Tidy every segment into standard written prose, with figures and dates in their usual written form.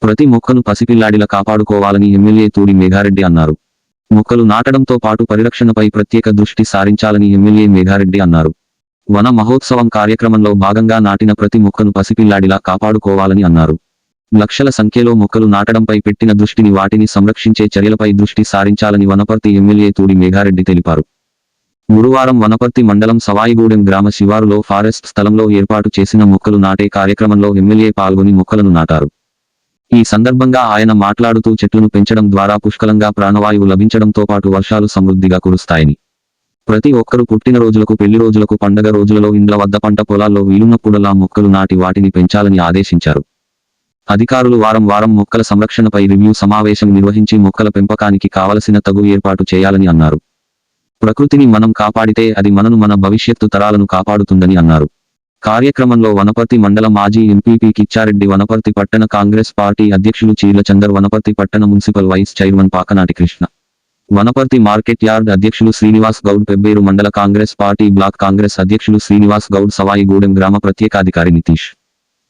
ప్రతి మొక్కను పసిపిల్లాడిలా కాపాడుకోవాలని ఎమ్మెల్యే తూడి మేఘారెడ్డి అన్నారు. మొక్కలు నాటడంతో పాటు పరిరక్షణపై ప్రత్యేక దృష్టి సారించాలని ఎమ్మెల్యే మేఘారెడ్డి అన్నారు. వన మహోత్సవం కార్యక్రమంలో భాగంగా నాటిన ప్రతి మొక్కను పసిపిల్లాడిలా కాపాడుకోవాలని అన్నారు. లక్షల సంఖ్యలో మొక్కలు నాటడంపై పెట్టిన దృష్టిని వాటిని సంరక్షించే చర్యలపై దృష్టి సారించాలని వనపర్తి ఎమ్మెల్యే తూడి మేఘారెడ్డి తెలిపారు. గురువారం వనపర్తి మండలం సవాయిగూడెం గ్రామ శివారులో ఫారెస్ట్ స్థలంలో ఏర్పాటు చేసిన మొక్కలు నాటే కార్యక్రమంలో ఎమ్మెల్యే పాల్గొని మొక్కలను నాటారు. ఈ సందర్భంగా ఆయన మాట్లాడుతూ చెట్లను పెంచడం ద్వారా పుష్కలంగా ప్రాణవాయువు లభించడంతో పాటు వర్షాలు సమృద్ధిగా కురుస్తాయని, ప్రతి ఒక్కరూ పుట్టినరోజులకు పెళ్లి రోజులకు పండగ రోజులలో ఇండ్ల వద్ద పంట పొలాల్లో వీలున్నప్పుడల్లా మొక్కలు నాటి వాటిని పెంచాలని ఆదేశించారు. అధికారులు వారం వారం మొక్కల సంరక్షణపై రివ్యూ సమావేశం నిర్వహించి మొక్కల పెంపకానికి కావలసిన తగు ఏర్పాటు చేయాలని అన్నారు. ప్రకృతిని మనం కాపాడితే అది మనను మన భవిష్యత్తు తరాలను కాపాడుతుందని అన్నారు. కార్యక్రమంలో వనపర్తి మండల మాజీ ఎంపీపీ కిచ్చారెడ్డి, వనపర్తి పట్టణ కాంగ్రెస్ పార్టీ అధ్యక్షులు చీర్ల చందర్, వనపర్తి పట్టణ municipal vice chairman Pakanati Krishna, Wanaparthy market yard అధ్యక్షులు శ్రీనివాస్ గౌడ్, పెబ్బేరు మండల కాంగ్రెస్ పార్టీ బ్లాక్ కాంగ్రెస్ అధ్యక్షులు శ్రీనివాస్ గౌడ్, సవాయిగూడెం గ్రామ ప్రత్యేకాధికారి నితీష్,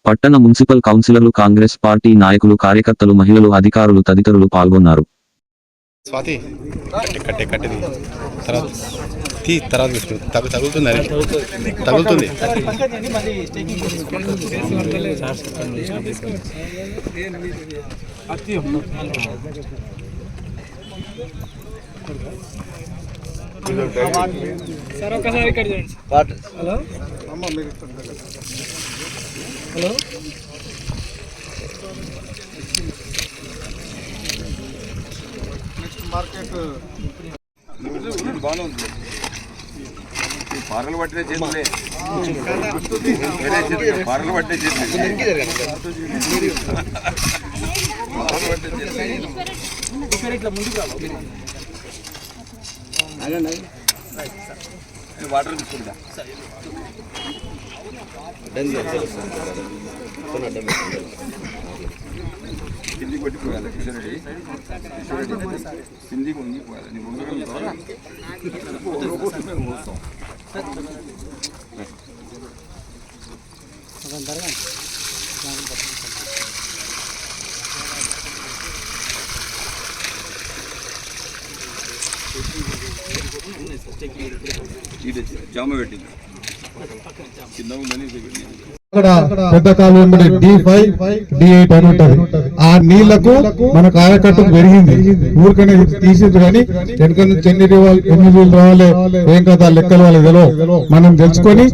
పట్టణ మున్సిపల్ కౌన్సిలర్లు, కాంగ్రెస్ పార్టీ నాయకులు, కార్యకర్తలు, మహిళలు, అధికారులు తదితరులు పాల్గొన్నారు. హలో హలో మార్కెట్ బాగుంది. పార్లు పట్టిన చేతులే పార్లు పట్టే ఇట్లా ముందుకు రావాలి. వాటర్ తీసుకుంటా కింది కొట్టిపోయాలి. కిందికి ఉండిపోయాలి. నీ ముందుగా జామ పెట్టింది కింద ఉందని పెద్ద కాలువ D5 D8 అని ఉంటది. ఆ నీళ్లకు మన కార్యకర్తకు పెరిగింది. ఊరికనే తీసేది కానీ వెనక నుంచి ఎన్ని నీళ్ళు రావాలి ఏం కదా లెక్కలు వాళ్ళకి తెలియదు. మనం తెలుసుకొని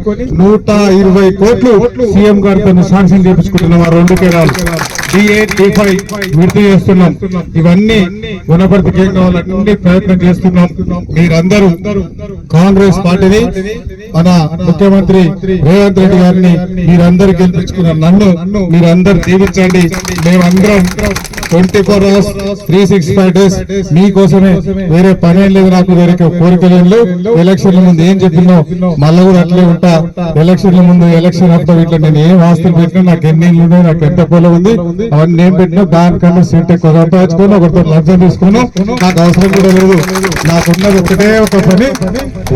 120 కోట్లు సీఎం గారితో శాంక్షన్ చేపించుకుంటున్నాం. ఆ 2 కేరాలు D8 D5 విడుదల చేస్తున్నాం. ఇవన్నీ వనపర్తికి ఏం కావాలన్నీ ప్రయత్నం చేస్తున్నాం. మీరందరూ కాంగ్రెస్ పార్టీని, మన ముఖ్యమంత్రి రేవంత్ రెడ్డి గారిని మీరందరూ గెలిపించుకున్న నన్ను మీరందరూ జీవించండి. మేమందరం 24 hours 365 days మీకోసమే, వేరే పనేం లేదు, నాకు వేరే కోరికలు. ఎలక్షన్ల ముందు ఏం చెప్పినో మళ్ళీ కూడా అట్లే ఉంటా. ఎలక్షన్ల ముందు ఎలక్షన్ అప్పుడు ఇట్లా నేను ఏం ఆస్తులు పెట్టినా, నాకు ఎన్ని ఇళ్ళు ఉన్నాయి, నాకు ఎంత పొలం ఉంది, అవన్నీ నేను పెట్టినా దానికన్నా సీట్ ఎక్కువ సంపాదించుకోను, ఒకరితో లంచం తీసుకోను, నాకు అవసరం కూడా లేదు. నాకున్నది ఒకటే ఒక పని,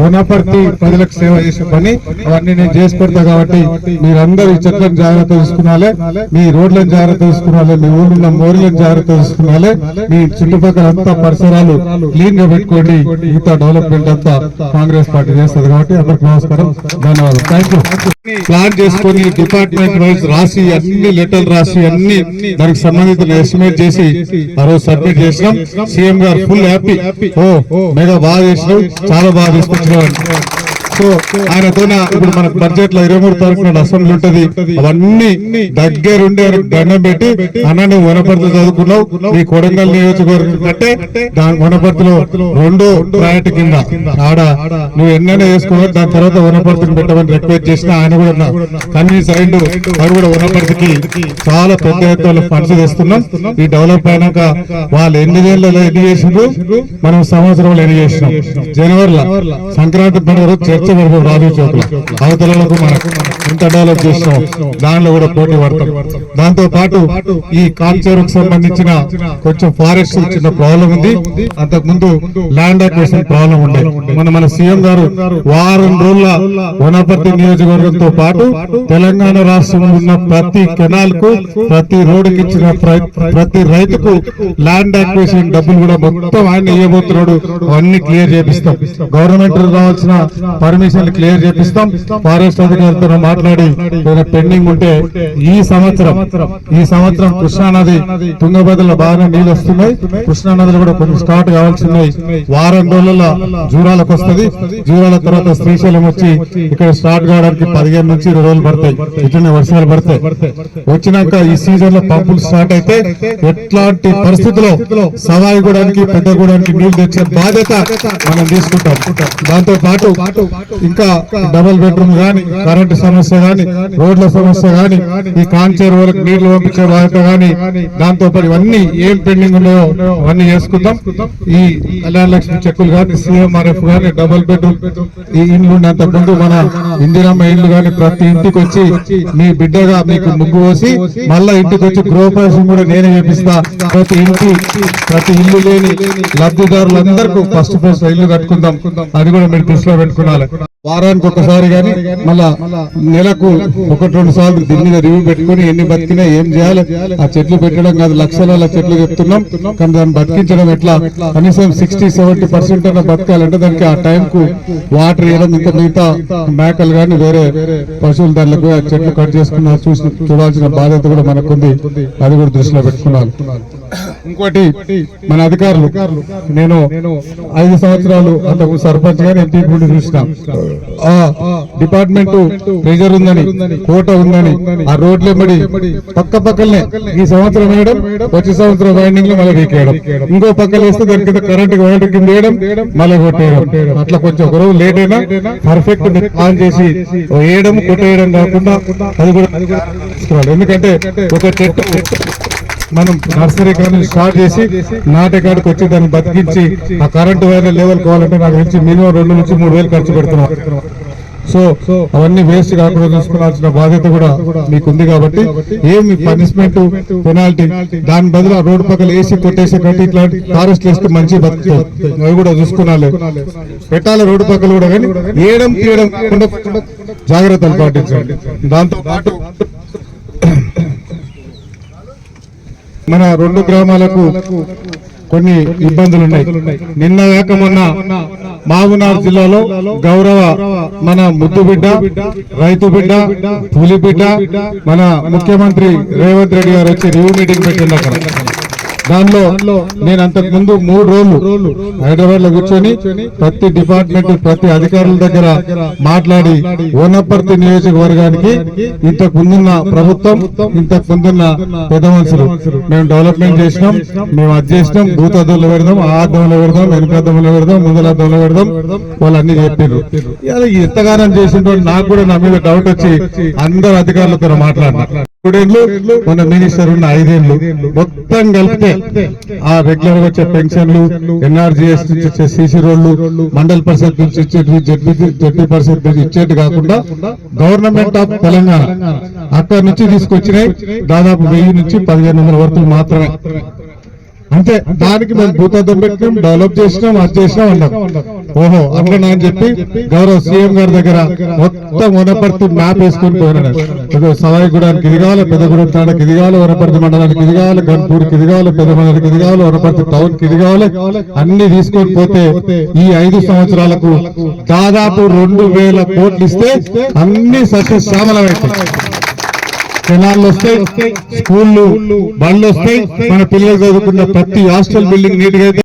వనపర్తి ప్రజలకు సేవ చేసే పని. అవన్నీ నేను చేసి పెడతా. కాబట్టి మీరందరూ ఈ చెట్లను జాగ్రత్త తీసుకున్నాలే, మీ రోడ్లను జాగ్రత్త తీసుకున్నాలే, మీ ఊళ్ళో మోరీలను జాగ్రత్త తీసుకున్నాలే, మీ చుట్టుపక్కల అంతా పరిసరాలు క్లీన్ గా పెట్టుకోండి. ఇంత డెవలప్మెంట్ అంతా కాంగ్రెస్ పార్టీ చేస్తుంది. కాబట్టి అందరికి నమస్కారం, ధన్యవాదాలు. Thank you. ప్లాన్ చేసుకుని డిపార్ట్మెంట్ వైజ్ రాసి అన్ని లెటర్లు రాసి అన్ని దానికి సంబంధిత ఎస్టిమేట్ చేసి ఆ రోజు సబ్మిట్ చేసినాం. సీఎం గారు ఫుల్ హ్యాపీ. మెగా బాగా చేసినాం, చాలా బాగా తీసుకొచ్చినాం. సో ఆయనతో ఇప్పుడు మన బడ్జెట్ లో 23 తారీఖున అసెంబ్లీ ఉంటది. అవన్నీ దగ్గరుండి ఆయనకు దండం పెట్టి, అన్న నువ్వు వనపర్తిలో చదువుకున్నావు, నీ కొడంగల్ నియోజకవర్గం కంటే దాని వనపర్తిలో 2వ ప్రయారిటీ కింద ఆడ నువ్వు ఎన్నైనా వేసుకున్నావు, దాని తర్వాత వనపర్తిని పెట్టమని రిక్వెస్ట్ చేసిన ఆయన కూడా కన్వీన్స్ అయిండు. వాడు కూడా వనపర్తికి చాలా పెద్ద ఎత్తున ఫండ్స్ తెస్తున్నాం. ఈ డెవలప్ అయినాక వాళ్ళు ఎన్ని చేసిండ్రు, మనం సంవత్సరంలో ఎన్ని చేసినాం. జనవరిలో సంక్రాంతి పండుగ రచ్చ పెడతాం రాజు చౌక్లో. అవతలకు మనకు ఎంత డెవలప్ చేసినాం దానిలో కూడా పోటీ పడతాం. దాంతో పాటు ఈ కాల్చర్కు సంబంధించిన కొంచెం ఫారెస్ట్ చిన్న ప్రాబ్లం ఉంది. అంతకు ముందు ల్యాండ్ అక్విజిషన్ ప్రాబ్లం ఉండే. మన సీఎం గారు వారం రోజుల వనపర్తి నియోజకవర్గంతో పాటు తెలంగాణ రాష్ట్రంలో ఉన్న ప్రతి కెనాల్ కు ప్రతి రోడ్డుకి ఇచ్చిన ప్రతి రైతుకు ల్యాండ్ అక్విజిషన్ డబ్బులు కూడా మొత్తం ఆయన ఇవ్వబోతున్నాడు. అవన్నీ క్లియర్ చేపిస్తాం. గవర్నమెంట్ రావాల్సిన పర్మిషన్ క్లియర్ చేపిస్తాం. ఫారెస్ట్ అధికారులతో మాట్లాడి పెండింగ్ ఉంటే ఈ సంవత్సరం కృష్ణానది తుంగభద్రలో బాగా నీళ్ళు వస్తున్నాయి. కృష్ణానదిలో కూడా కొన్ని స్టార్ట్ కావాల్సినాయి. వారం రోజుల జూరాలకు వస్తుంది. జూరాల తర్వాత శ్రీశైలం వచ్చి ఇక్కడ స్టార్ట్ కావడానికి 15 నుంచి 20 రోజులు పడతాయి. ఇట్లనే వర్షాలు పడతాయి. వచ్చినాక ఈ సీజన్ లో పంపులు స్టార్ట్ అయితే ఎట్లాంటి పరిస్థితుల్లో సవాయిగూడానికి పెద్దగూడానికి నీళ్లు తెచ్చే బాధ్యత మనం తీసుకుంటాం. దాంతో పాటు ఇంకా డబుల్ బెడ్రూమ్ గాని, కరెంటు సమస్య గాని, రోడ్ల సమస్య గాని, ఈ కాంచేరు వాళ్ళకి నీళ్లు పంపించే బాధ్యత గాని, దాంతో పాటు ఇవన్నీ ఏం పెండింగ్ ఉన్నాయో అవన్నీ చేసుకుందాం. ఈ కళ్యాణ లక్ష్మి చెక్కులు గాని, CMRF గాని, డబుల్ బెడ్రూమ్ ఈ ఇండ్లు ఉన్నంత ముందు మన ఇందిరమ్మ ఇండ్లు గాని ప్రతి ఇంటికి వచ్చి మీ బిడ్డగా మీకు ముగ్గు పోసి మళ్ళా ఇంటికి వచ్చి గృహప్రవేశం కూడా నేనే చేపిస్తా. ప్రతి ఇల్లు లేని లబ్ధిదారులందరికీ ఫస్ట్ ఇల్లు కట్టుకుందాం. అది కూడా మీరు దృష్టిలో పెట్టుకోవాలి. వారానికి ఒకసారి గాని మళ్ళా నెలకు 1-2 సార్లు దీని మీద రివ్యూ పెట్టుకుని ఎన్ని బతికినా ఏం చేయాలి. ఆ చెట్లు పెట్టడం కాదు, లక్షల చెట్లు చెప్తున్నాం కానీ దాన్ని బతికించడం ఎట్లా, కనీసం 60-70% అన్న బతకాలంటే దానికి ఆ టైం కు వాటర్ ఇవ్వడం, ఇంకా మిగతా మేకలు గాని వేరే పశువులు దానికి ఆ చెట్లు కట్ చేసుకున్న చూడాల్సిన బాధ్యత కూడా మనకుంది. అది కూడా దృష్టిలో పెట్టుకున్నాను. ఇంకోటి మన అధికారులు, నేను 5 సంవత్సరాలు అంతకు సర్పంచ్ గాని ఎంపీ కూడా చూసిన డిపార్ట్మెంట్ ప్రెజర్ ఉందని, కోట ఉందని ఆ రోడ్లెంబడి పక్కనే ఈ సంవత్సరం వేయడం, వచ్చే సంవత్సరం వైండింగ్ లో మళ్ళీ వీకేయడం, ఇంకో పక్కన వేస్తే దాని కింద కరెంట్ వైండింగ్ కింద వేయడం, మళ్ళీ కొట్టేయడం. అట్లా కొంచెం ఒక రోజు లేట్ అయినా పర్ఫెక్ట్ ఆన్ చేసి వేయడం కొట్టేయడం కాకుండా అది కూడా తీసుకోవాలి. ఎందుకంటే ఒక చెట్టు మనం నర్సరీ కానీ స్టార్ట్ చేసి నాటే కాడికి వచ్చి దాన్ని బతికించి ఆ కరెంటు వైర్ లెవెల్ కావాలంటే నాకు తెలిసి మినిమం 2 నుంచి 3 వేలు ఖర్చు పెడుతున్నాం. సో అవన్నీ వేస్ట్ కాకుండా చూసుకోవాల్సిన బాధ్యత కూడా మీకుంది. కాబట్టి ఏమి పనిష్మెంట్, పెనాల్టీ దాని బదులు ఆ రోడ్డు పక్కన వేసి కొట్టేసే కంటే ఇట్లాంటి ఫారెస్ట్ వేస్తే మంచి బతుకుతాయి. అవి కూడా చూసుకున్నాలి, పెట్టాలి. రోడ్డు పక్కన కూడా కానీ తీయడం జాగ్రత్తలు పాటించండి. దాంతో పాటు మన 2 గ్రామాలకు కొన్ని ఇబ్బందులు ఉన్నాయి. నిన్న కాక మొన్న మహబూబ్నగర్ జిల్లాలో గౌరవ మన ముద్దు బిడ్డ, రైతు బిడ్డ, పులి బిడ్డ మన ముఖ్యమంత్రి రేవంత్ రెడ్డి గారు వచ్చి రివ్యూ మీటింగ్ పెట్టింది. అక్కడ దానిలో నేను అంతకు ముందు 3 రోజులు హైదరాబాద్ లో కూర్చొని ప్రతి డిపార్ట్మెంట్ ప్రతి అధికారుల దగ్గర మాట్లాడి వనపర్తి నియోజకవర్గానికి ఇంతకు ముందున్న ప్రభుత్వం, ఇంతకు ముందున్న పెద్ద మనుషులు మేము డెవలప్మెంట్ చేసినాం, మేము అది చేసినాం, భూతద్దంలో పెడదాం, ఆ అద్దంలో పెడదాం, వెనుకద్దంలో పెడదాం, ముందల అద్దంలో పెడదాం, వాళ్ళు అన్ని చెప్పారు. ఎంతగానం చేసిండ్రో నాకు కూడా నా మీద డౌట్ వచ్చి అందరు అధికారులతో మాట్లాడినా. 3 ఏళ్ళు మన మినిస్టర్ ఉన్న 5 ఏళ్ళు మొత్తం కలిపితే ఆ రెగ్యులర్ గా వచ్చే పెన్షన్లు, NRGS నుంచి వచ్చే CC రోడ్లు, మండల్ పరిషత్ నుంచి ఇచ్చేటి, జడ్పీ పరిషత్ నుంచి ఇచ్చేటి కాకుండా గవర్నమెంట్ ఆఫ్ తెలంగాణ అక్కడి నుంచి తీసుకొచ్చినాయి దాదాపు 1000 నుంచి 1500 వరకు మాత్రమే. అంతే. దానికి మేము భూతద్దం పెట్టినాం, డెవలప్ చేసినాం, అది చేసినాం అన్నాం. ఓహో అట్లా అని చెప్పి గౌరవ సీఎం గారి దగ్గర మొత్తం వనపర్తి మ్యాప్ వేసుకొని పోయినాడు. సవాయిగూడానికి ఇది కావాలి, పెద్దగూడెం తాండకి ఇది కావాలి, వనపర్తి మండలానికి ఇది కావాలి, గన్పూర్కి ఇది కావాలి, పెద్ద మండలికి ఇది కావాలి, వనపర్తి టౌన్ కి ఇది కావాలి, అన్ని తీసుకొని పోతే ఈ 5 సంవత్సరాలకు దాదాపు 2000 కోట్లు ఇస్తే అన్ని సస్యశ్యామలమైతాయి. కెనాళ్ళు వస్తాయి, స్కూళ్ళు, బళ్ళు వస్తాయి, మన పిల్లలు చదువుకున్న ప్రతి హాస్టల్ బిల్డింగ్ నీట్ గా